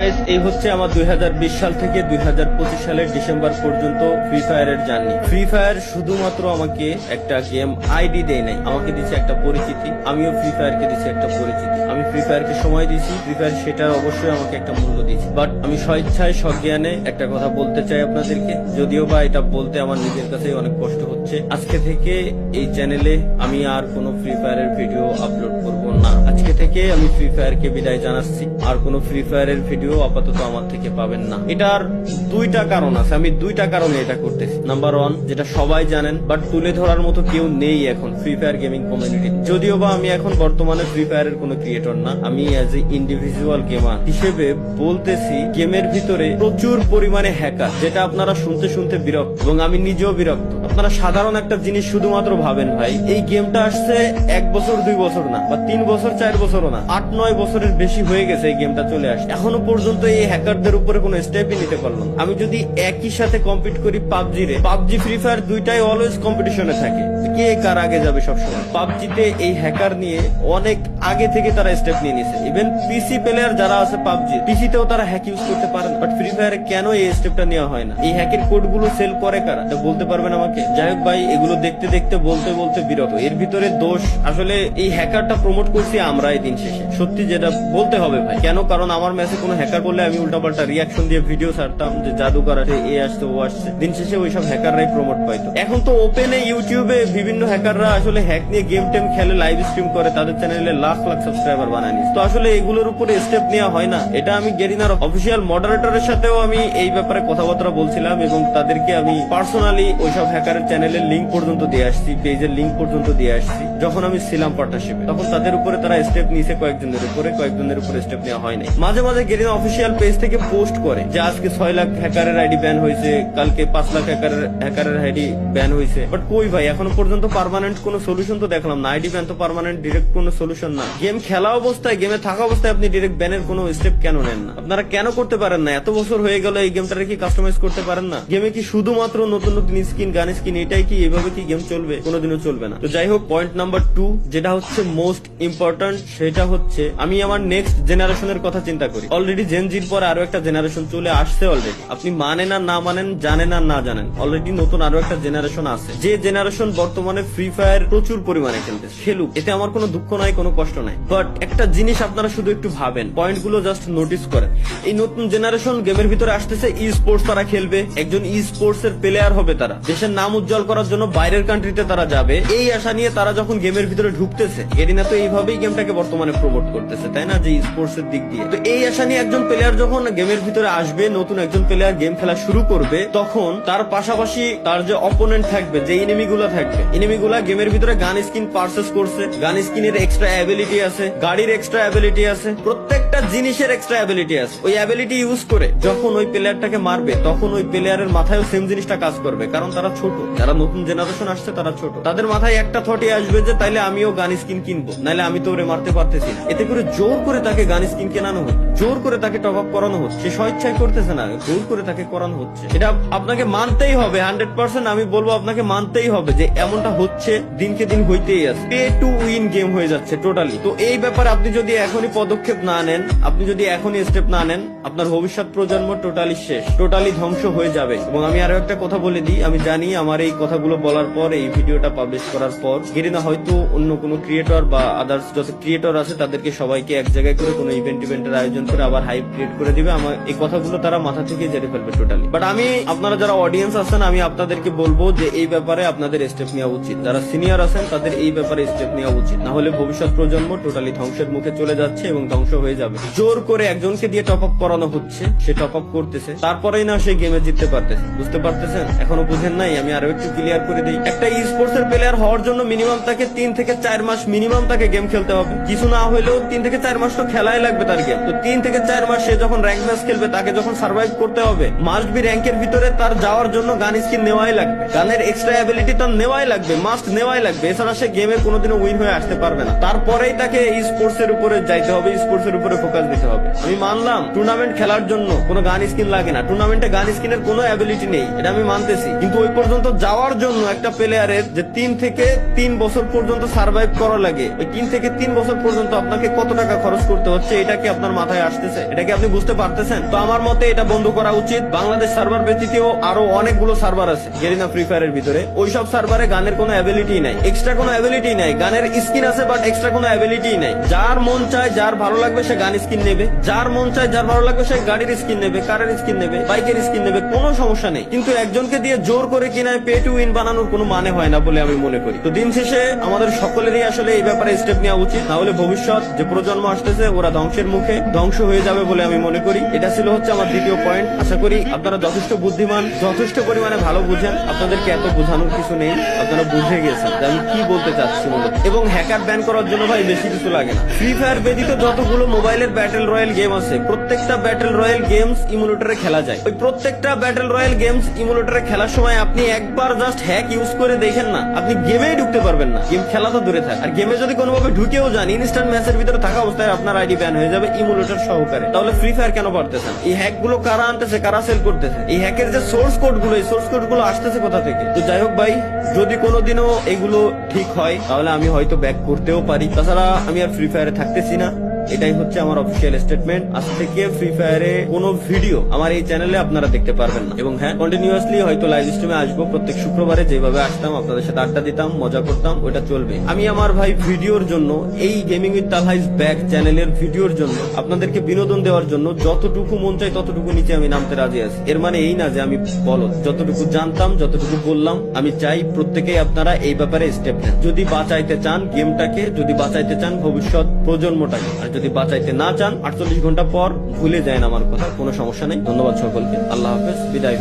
এই হচ্ছে আমার 2020 সাল থেকে 2025 সালের ডিসেম্বর পর্যন্ত ফ্রি ফায়ারের জার্নি। ফ্রি ফায়ার শুধুমাত্র আমাকে একটা গেম আইডি দেয় নাই, আমাকে দিচ্ছে একটা পরিচিতি। আমিও ফ্রি ফায়ারকে দিচ্ছি একটা পরিচিতি। আমি ফ্রি ফায়ারকে সময় দিয়েছি, ফ্রি ফায়ার সেটার অবশ্যই আমাকে একটা মূল্য দিয়েছে। বাট আমি স্বেচ্ছায় সজ্ঞানে একটা কথা বলতে চাই আপনাদেরকে, যদিও বা এটা বলতে আমার নিজের কাছে অনেক কষ্ট হচ্ছে। আজকে থেকে এই চ্যানেলে আমি আর কোনো ফ্রি ফায়ারের ভিডিও আপলোড করব না। আজকে থেকে আমি ফ্রি ফায়ারকে বিদায় জানাচ্ছি। আর কোনো ফ্রি ফায়ারের ভিডিও আপাতত আমার থেকে পাবেন না। এটার দুইটা কারণ আছে, আমি দুইটা কারণে এটা করতেছি। নাম্বার ওয়ান, যেটা সবাই জানেন বাট তুলে ধরার মতো কেউ নেই এখন ফ্রি ফায়ার গেমিং কমিউনিটি। যদিও বা আমি এখন বর্তমানে ফ্রি ফায়ারের কোনো ক্রিয়েটর না, আমি অ্যাজ এ ইন্ডিভিজুয়াল গেমার হিসেবে বলতেছি গেমের ভিতরে প্রচুর পরিমাণে হ্যাকার, যেটা আপনারা শুনতে শুনতে বিরক্ত এবং আমি নিজেও বিরক্ত। আপনারা সাধারণ একটা জিনিস শুধুমাত্র ভাবেন ভাই, এই গেমটা আসছে 1 বছর 2 বছর না, বা 3 বছর 4 বছরও না, 8-9 বছরের বেশি হয়ে গেছে এই গেমটা চলে আসছে। এখনো পর্যন্ত এই হ্যাকারদের উপরে কোনো স্টেপই নিতে পারলাম। আমি যদি একই সাথে কম্পিট করি পাবজি রে, পাবজি ফ্রি ফায়ার দুইটাই অলওয়েজ কম্পিটিশনে থাকে, কে কার আগে যাবে সবসময়। পাবজিতে এই হ্যাকার নিয়ে অনেক আগে থেকে তারা স্টেপ নিয়ে নিছে। ইভেন পিসি প্লেয়ার যারা আছে পাবজি, পিসিতেও তারা হ্যাক ইউজ করতে পারেন, বাট ফ্রি ফায়ারে কেন এই স্টেপটা নেওয়া হয় না? এই হ্যাকের কোড গুলো সেল করে কারা, বলতে পারবেন আমাকে? যাই হোক ভাই, এগুলো দেখতে দেখতে বলতে বলতে বিরক্ত। এর ভিতরে দোষ আসলে এই হ্যাকারটা প্রমোট করছি আমরাই দিন শেষে, সত্যি যেটা বলতে হবে ভাই। কেন? কারণ আমার ম্যাচে কোনো হ্যাকার বললে আমি উল্টাপাল্টা রিয়াকশন দিয়ে ভিডিও ছাড়তাম যে জাদুকর আছে, এ আসছে ও আসছে, দিন শেষে ওইসব হ্যাকাররাই প্রমোট পাইতো। এখন তো ওপেনে ইউটিউবে বিভিন্ন হ্যাকাররা আসলে হ্যাক নিয়ে গেম টেম খেলে, লাইভ স্ট্রিম করে, তাদের চ্যানেলে লাখ লাখ সাবস্ক্রাইবার বানায় নিচ্ছে। তো আসলে এগুলোর উপরে স্টেপ নেওয়া হয় না। এটা আমি গেরিনার অফিসিয়াল মডারেটরের সাথেও আমি এই ব্যাপারে কথাবার্তা বলছিলাম এবং তাদেরকে আমি পার্সোনালি ওইসব হ্যাকারের চ্যানেলের লিঙ্ক পর্যন্ত দিয়ে আসছি, পেজের লিঙ্ক পর্যন্ত দিয়ে আসছি। যখন আমি ছিলাম পার্টনারশিপে তখন তাদের উপরে তারা স্টেপ নিয়েছে, কয়েকজনের উপরে স্টেপ নেওয়া হয় নাই। মাঝে মাঝে গেরিনা অফিসিয়াল পেজ থেকে পোস্ট করে যে আজকে 6 লাখ হ্যাকারের আইডি ব্যান হয়েছে, কালকে 5 লাখ হ্যাকারের আইডি ব্যান হয়েছে। বাট কই ভাই, এখনো পর্যন্ত পার্মানেন্ট কোনো সলিউশন তো দেখলাম না। আইডি ব্যান তো পার্মানেন্ট ডিরেক্ট কোনো সলিউশন না। গেম খেলা অবস্থায়, গেমে থাকা অবস্থায় আপনি ডিরেক্ট ব্যানের কোনো স্টেপ কেন নেন না? আপনারা কেন করতে পারেন না? এত বছর হয়ে গেল এই গেমটারে কি কাস্টমাইজ করতে পারেন না? গেমে কি শুধুমাত্র নতুন নতুন স্কিন, গান স্কিন, এটাই কি? এভাবে কি গেম চলবে? কোনোদিনও চলবে না। তো যাই হোক, পয়েন্ট নাম্বার 2 যেটা হচ্ছে মোস্ট ইম্পর্টেন্ট, সেটা হচ্ছে আমি আমার নেক্সট জেনারেশনের কথা চিন্তা করি। অলরেডি জেনজির পর আরো একটা জেনারেশন চলে আসছে অলরেডি। আপনি মানেন আর না মানেন, জানেন আর না জানেন, অলরেডি নতুন আরো একটা জেনারেশন আছে, যে জেনারেশন বর্তমানে ফ্রি ফায়ার প্রচুর পরিমাণে খেলতেছে। খেলুক, এতে আমার কোনো দুঃখ নাই, কোনো কষ্ট নাই। বাট একটা জিনিস আপনারা শুধু একটু ভাবেন, পয়েন্ট গুলো জাস্ট নোটিস করেন। এই নতুন জেনারেশন গেমের ভিতরে আসতেছে, ই স্পোর্টস তারা খেলবে, একজন ই স্পোর্টস এর প্লেয়ার হবে তারা, দেশের নাম উজ্জ্বল করার জন্য বাইরের কান্ট্রিতে তারা যাবে, এই আশা নিয়ে তারা যখন গেমের ভিতরে ঢুকতেছে। গেরিনা তো এইভাবেই গেমটাকে বর্তমানে প্রমোট করতেছে, তাই না? যে স্পোর্টস এর দিক দিয়ে। তো এই আশা নিয়ে একজন প্লেয়ার যখন গেমের ভিতরে আসবে, নতুন একজন প্লেয়ার গেম খেলা শুরু করবে, তখন তার পাশাপাশি তার যে অপোনেন্ট থাকবে, যে এনিমিগুলা থাকবে, এনিমিগুলা গেমের ভিতরে গান স্কিন পারচেস করছে, গান স্কিনের এক্সট্রা অ্যাবিলিটি আছে, গাড়ির এক্সট্রা অ্যাবিলিটি আছে, প্রত্যেকটা জিনিসের এক্সট্রা অ্যাবিলিটি আছে। ওই অ্যাবিলিটি ইউজ করে যখন ওই প্লেয়ারটাকে মারবে, তখন ওই প্লেয়ারের মাথায়ও সেম জিনিসটা কাজ করবে, কারণ তারা ছোট, যারা নতুন জেনারেশন আসছে তারা ছোট। তাদের মাথায় একটা থটই আসবে যে তাইলে আমিও গান স্কিন কিনবো, নাইলে আমি তো ওরে মারতে পারতেছি না। এতে করে জোর করে তাকে গান স্কিন কেনানো হচ্ছে, জোর করে তাকে টপ আপ করানো হচ্ছে। সে স্বেচ্ছায় করতেছে না, জোর করে তাকে করানো হচ্ছে। এটা আপনাকে মানতেই হবে, 100% আমি বলবো আপনাকে মানতেই হবে যে এমনটা হচ্ছে, দিনকে দিন হইতেই আছে। পে টু উইন গেম হয়ে যাচ্ছে টোটালি। তো এই ব্যাপারে আপনি যদি এখনই পদক্ষেপ না নেন, আপনি যদি এখনই স্টেপ না নেন, আপনার ভবিষ্যৎ প্রজন্ম টোটালি শেষ, টোটালি ধ্বংস হয়ে যাবে। এবং আমি আরো একটা কথা বলে দিই, আমি জানি আমার এই কথাগুলো বলার পর, এই ভিডিওটা পাবলিশ করার পর গেরিনা হয়তো অন্য কোনো ক্রিয়েটর বা আদার্স যত ক্রিয়েটর আছে তাদেরকে সবাইকে এক জায়গায় করে কোনো ইভেন্টের আয়োজন করে আবার হাইপ ক্রিয়েট করে দিবে। আমার এই কথাগুলো তারা মাথা থেকে জেনে ফেলবে টোটালি। বাট আমি, আপনারা যারা অডিয়েন্স আছেন, আমি আপনাদেরকে বলবো যে এই ব্যাপারে আপনাদের স্টেপ নেওয়া উচিত। যারা সিনিয়র আছেন তাদের এই ব্যাপারে স্টেপ নেওয়া উচিত, না হলে ভবিষ্যৎ প্রজন্ম টোটালি ধ্বংসের মুখে চলে যাচ্ছে এবং ধ্বংস হয়ে যাবে। জোর করে একজনকে দিয়ে টপ আপ করানো হচ্ছে, সে টপ আপ করতেছে, তারপরেই না সে গেমে জিততে পারতেছে। বুঝতে পারতেছেন? এখনো বুঝেন নাই? আমি আরো একটু ক্লিয়ার করে দিই। একটা ই স্পোর্টস এর প্লেয়ার হওয়ার জন্য মিনিমাম তাকে 3 থেকে 4 মাস মিনিমাম তাকে গেম খেলতে হবে। কিছু না হলেও 3 থেকে 4 মাস তো খেলাই লাগবে তার গেম। তো 3 থেকে 4 মাস সে যখন র্যাঙ্ক ম্যাচ খেলবে, তাকে যখন সার্ভাইভ করতে হবে, মাস্ট বি র্যাঙ্কের ভিতরে তার যাওয়ার জন্য গান স্কিন নেওয়াই লাগবে, গানের এক্সট্রা অ্যাবিলিটি তার নেওয়াই লাগবে, মাস্ট নেওয়াই লাগবে। এছাড়া সে গেমে কোনোদিনও উইন হয়ে আসতে পারবে না। তারপরেই তাকে স্পোর্টস এর উপরে যাইতে হবে, স্পোর্টস এর উপরে ফোকাস দিতে হবে। আমি মানলাম টুর্নামেন্ট খেলার জন্য কোনো গান স্কিন লাগে না, টুর্নামেন্টে গান স্কিনের কোনো অ্যাবিলিটি নেই, এটা আমি মানতেছি। কিন্তু ওই পর্যন্ত যাওয়ার জন্য একটা প্লেয়ারের যে 3 থেকে 3 বছর পর্যন্ত সার্ভাইভ করা লাগে, ওই 3 থেকে 3 বছর পর্যন্ত আপনাকে কত টাকা খরচ করতে হচ্ছে, এটা কি আপনার মাথায় আসতেছে, এটা কি আপনি বুঝতে পারতেছেন? তো আমার মতে এটা বন্ধ করা উচিত। বাংলাদেশ সার্ভার ব্যতীতও আরো অনেকগুলো সার্ভার আছে গেরিনা ফ্রি ফায়ারের ভিতরে, ওইসব সার্ভারে গানের কোনো অ্যাবিলিটি নাই, এক্সট্রা কোনো অ্যাবিলিটি নাই। গানের স্কিন আছে বাট এক্সট্রা কোনো অ্যাবিলিটি নাই। যার মন চায়, যার ভালো লাগবে সে গান স্কিন নেবে, যার মন চায়, যার ভালো লাগবে সে গাড়ির স্কিন নেবে, কারের স্কিন নেবে, বাইকের স্কিন নেবে, কোনো সমস্যা নেই। কিন্তু একজনকে দিয়ে জোর করে কিনায় পে টু উইন বানানোর কোনো মানে হয় না বলে আমি মনে করি। তো দিন শেষে আমাদের সকলেরই আসলে এই ব্যাপারে স্টেপ নেওয়া উচিত, না হলে ভবিষ্যৎ যে প্রজন্ম আসতেছে ওরা ধ্বংসের মুখে ধ্বংস হয়ে যাবে বলে আমি মনে করি। এটা ছিল হচ্ছে আমার দ্বিতীয় পয়েন্ট। আশা করি আপনারা যথেষ্ট বুদ্ধিমান, যথেষ্ট পরিমাণে ভালো বুঝেন, আপনাদেরকে এত বোঝানোর কিছু নেই, আপনারা বুঝে গেছেন যে আমি কি বলতে চাচ্ছি মূলত। এবং হ্যাকার ব্যান করার জন্য ভাই বেশি কিছু লাগে না। ফ্রি ফায়ার ব্যতীত যতগুলো মোবাইলের ব্যাটেল রয়্যাল গেম আছে প্রত্যেকটা ব্যাটেল রয়্যাল গেমস ইমুলেটরে খেলা যায়। ওই প্রত্যেকটা ব্যাটেল রয়্যাল গেমস ইমুলেটরে খেলার সময় আপনি একবার জাস্ট হ্যাক ইউজ করে দেখেন না, আপনি গেমেই ঢুকতে পারবেন না। গেম খেলা তো দূরে থাকে, আর গেমে যদি কোনোভাবে ঢুকেও যান ইনস্ট্যান্ট ম্যাচের ভিতরে থাকা অবস্থায় আপনার আইডি ব্যান হয়ে যাবে ইমুলেটর সহকারে। তাহলে ফ্রি ফায়ার কেন পারতেছেন? এই হ্যাক গুলো কারা আনতেছে, কারা সেল করতেছে? এই হ্যাকের যে সোর্স কোড গুলো, এই সোর্স কোড গুলো আসতেছে কোথা থেকে? তো যাই হোক ভাই, যদি কোনোদিনও এগুলো ঠিক হয় তাহলে আমি হয়তো ব্যাক করতেও পারি। তাছাড়া আমি আর ফ্রি ফায়ারে থাকতেছি না, এটাই হচ্ছে আমার অফিসিয়াল স্টেটমেন্ট। আজ থেকে ফ্রি ফায়ারে কোনো ভিডিও আমার এই চ্যানেলে আপনারা দেখতে পারবেন না। এবং হ্যাঁ, কন্টিনিউয়াসলি হয়তো লাইভ স্ট্রিমে আসবো, প্রত্যেক শুক্রবারে যেভাবে আসতাম আপনাদের সাথে আড্ডা দিতাম, মজা করতাম, ওটা চলবে। আমি আমার ভাই ভিডিওর জন্য, এই gaming with Talha is back চ্যানেলের ভিডিওর জন্য, আপনাদেরকে বিনোদন দেওয়ার জন্য যতটুকু মন চাই ততটুকু নিচে আমি নামতে রাজি আছি। এর মানে এই না যে আমি বলদ, যতটুকু জানতাম যতটুকু বললাম। আমি চাই প্রত্যেকেই আপনারা এই ব্যাপারে স্টেপ নেন, যদি বাঁচাইতে চান গেমটাকে, যদি বাঁচাইতে চান ভবিষ্যৎ প্রজন্মটাকে। আর যদি বাঁচাইতে না চান 48 ঘন্টা পর ভুলে যায় আমার কথা, কোনো সমস্যা নেই। ধন্যবাদ সকলকে, আল্লাহ হাফেজ, বিদায়।